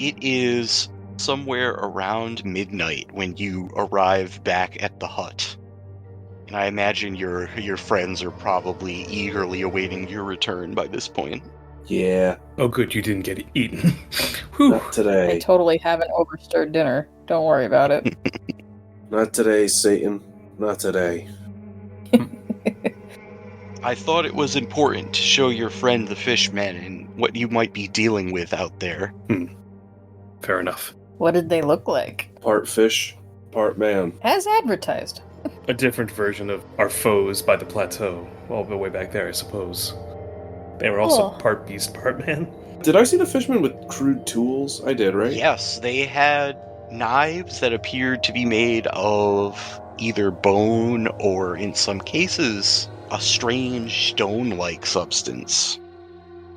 It is somewhere around midnight when you arrive back at the hut. And I imagine your friends are probably eagerly awaiting your return by this point. Yeah. Oh, good, you didn't get eaten. Whew. Not today. I totally haven't overstirred dinner. Don't worry about it. Not today, Satan. Not today. I thought it was important to show your friend the fishmen and what you might be dealing with out there. Fair enough. What did they look like? Part fish, part man. As advertised. A different version of our foes by the plateau. All the way back there, I suppose. They were also part beast, part man. Did I see the fishermen with crude tools? I did, right? Yes, they had knives that appeared to be made of either bone or, in some cases, a strange stone-like substance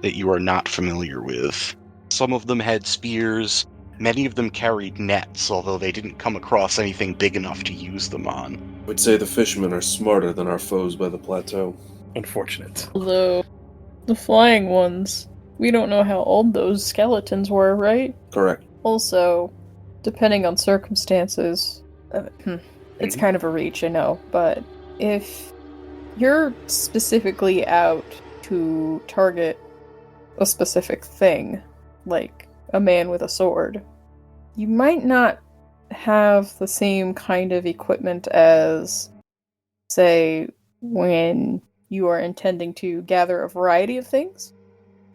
that you are not familiar with. Some of them had spears. Many of them carried nets, although they didn't come across anything big enough to use them on. I would say the fishermen are smarter than our foes by the plateau. Unfortunate. Although, the flying ones, we don't know how old those skeletons were, right? Correct. Also, depending on circumstances, it's kind of a reach, I know, but if you're specifically out to target a specific thing, like a man with a sword, you might not have the same kind of equipment as, say, when you are intending to gather a variety of things.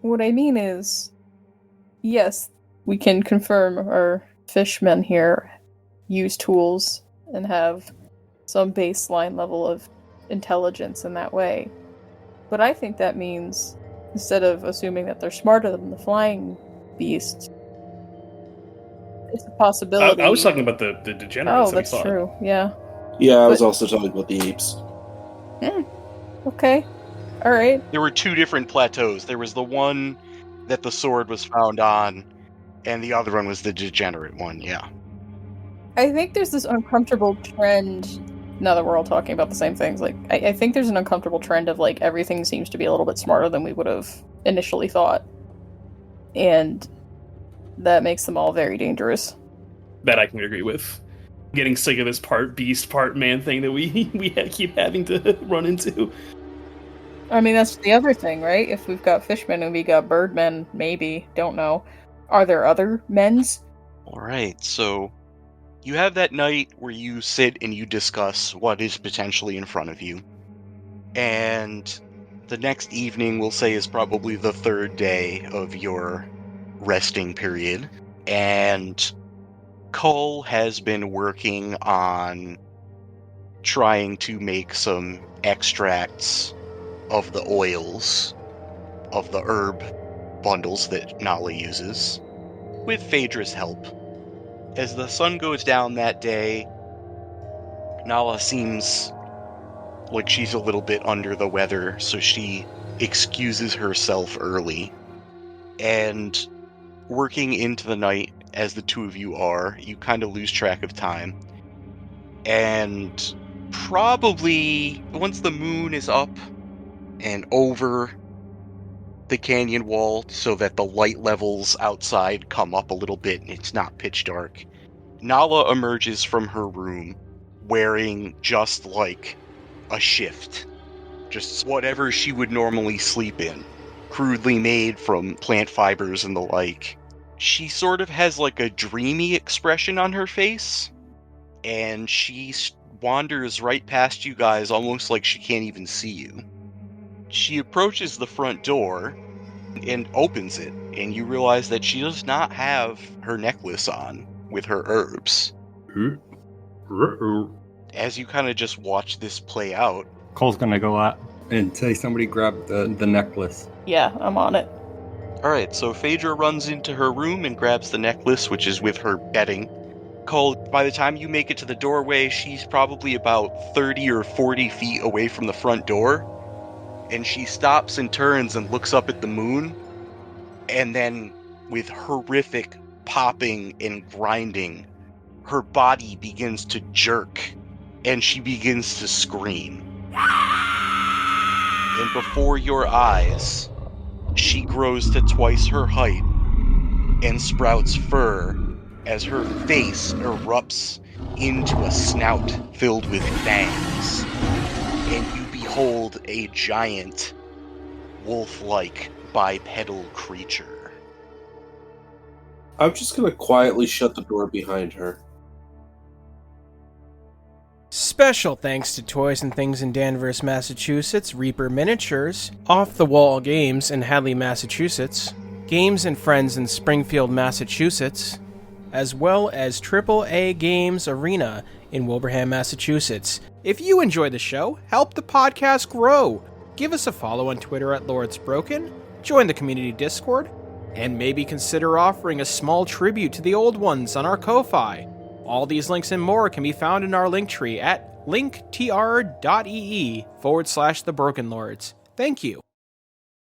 What I mean is, yes, we can confirm our fishmen here use tools and have some baseline level of intelligence in that way. But I think that means, instead of assuming that they're smarter than the flying beasts, it's a possibility. I was talking about the degenerates. Oh, that's true, yeah. Yeah, I was also talking about the apes. Okay. Alright. There were two different plateaus. There was the one that the sword was found on, and the other one was the degenerate one, yeah. I think there's this uncomfortable trend, now that we're all talking about the same things, like, I think there's an uncomfortable trend of, like, everything seems to be a little bit smarter than we would have initially thought. And that makes them all very dangerous. That I can agree with. Getting sick of this part beast, part man thing that we keep having to run into. I mean, that's the other thing, right? If we've got fishmen and we got birdmen, maybe, don't know. Are there other men's? Alright, so you have that night where you sit and you discuss what is potentially in front of you. And the next evening, we'll say, is probably the third day of your resting period. And Cole has been working on trying to make some extracts of the oils of the herb bundles that Nala uses, with Phaedra's help. As the sun goes down that day, Nala seems like she's a little bit under the weather, so she excuses herself early. And working into the night, as the two of you are, you kind of lose track of time. And probably once the moon is up and over the canyon wall so that the light levels outside come up a little bit and it's not pitch dark, Nala emerges from her room wearing just like a shift. Just whatever she would normally sleep in. Crudely made from plant fibers and the like. She sort of has like a dreamy expression on her face, and she wanders right past you guys almost like she can't even see you. She approaches the front door and opens it, and you realize that she does not have her necklace on with her herbs. As you kind of just watch this play out, Cole's gonna go out and say somebody grab the necklace. Yeah, I'm on it. Alright, so Phaedra runs into her room and grabs the necklace, which is with her bedding. Cole, by the time you make it to the doorway, she's probably about 30 or 40 feet away from the front door. And she stops and turns and looks up at the moon. And then, with horrific popping and grinding, her body begins to jerk. And she begins to scream. And before your eyes, she grows to twice her height and sprouts fur as her face erupts into a snout filled with fangs. And you behold a giant, wolf-like bipedal creature. I'm just gonna quietly shut the door behind her. Special thanks to Toys and Things in Danvers, Massachusetts, Reaper Miniatures, Off the Wall Games in Hadley, Massachusetts, Games and Friends in Springfield, Massachusetts, as well as AAA Games Arena in Wilbraham, Massachusetts. If you enjoy the show, help the podcast grow. Give us a follow on Twitter at LordsBroken, join the community Discord, and maybe consider offering a small tribute to the old ones on our Ko-Fi. All these links and more can be found in our link tree at linktr.ee/thebrokenlords. Thank you.